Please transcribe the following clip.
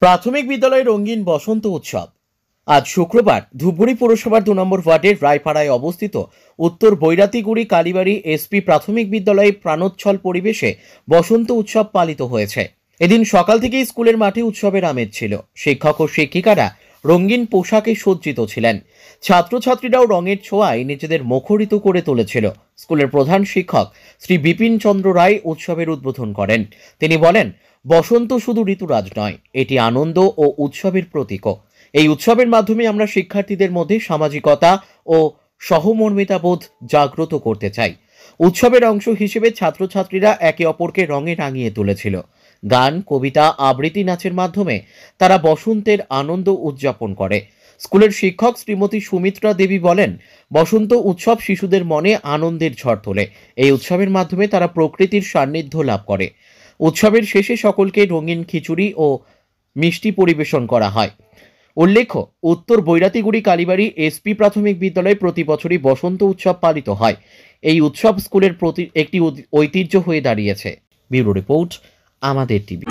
প্রাথমিক বিদ্যালয়ে রঙিন বসন্ত উৎসব। আজ শুক্রবার ধূপগুড়ি পৌরসভার ২ নম্বর ওয়ার্ডের রায়পাড়ায় অবস্থিত উত্তর বৈরাতিগুড়ি কালীবাড়ি এসপি প্রাথমিক বিদ্যালয়ে প্রাণোচ্ছল পরিবেশে বসন্ত উৎসব পালিত হয়েছে। এদিন সকাল থেকেই স্কুলের মাঠে উৎসবের আমেজ ছিল। শিক্ষক ও শিক্ষিকারা রঙিন পোশাকে সজ্জিত ছিলেন। ছাত্রছাত্রীরাও রঙের ছোঁয়ায় নিজেদের মুখরিত করে তুলেছিল। স্কুলের প্রধান শিক্ষক শ্রী বিপিন চন্দ্র রায় উৎসবের উদ্বোধন করেন। তিনি বলেন, বসন্ত শুধু ঋতুরাজ নয়, এটি আনন্দ ও উৎসবের প্রতীকও। এই উৎসবের মাধ্যমে আমরা শিক্ষার্থীদের মধ্যে সামাজিকতা ও সহমর্মিতাবোধ জাগ্রত করতে চাই। উৎসবের অংশ হিসেবে ছাত্রছাত্রীরা একে অপরকে রঙে রাঙিয়ে তুলেছিল। গান, কবিতা, আবৃত্তি, নাচের মাধ্যমে তারা বসন্তের আনন্দ উদযাপন করে। স্কুলের শিক্ষক শ্রীমতী সুমিত্রা দেবী বলেন, বসন্ত উৎসব শিশুদের মনে আনন্দের ঝড় তোলে। এই উৎসবের মাধ্যমে তারা প্রকৃতির সান্নিধ্য লাভ করে। উৎসবের শেষে সকলকে রঙিন খিচুড়ি ও মিষ্টি পরিবেশন করা হয়। উল্লেখ্য, উত্তর বৈরাতিগুড়ি কালীবাড়ি এসপি প্রাথমিক বিদ্যালয়ে প্রতি বছরই বসন্ত উৎসব পালিত হয়। এই উৎসব স্কুলের প্রতি একটি ঐতিহ্য হয়ে দাঁড়িয়েছে। ব্যুরো রিপোর্ট, আমাদের টিভি।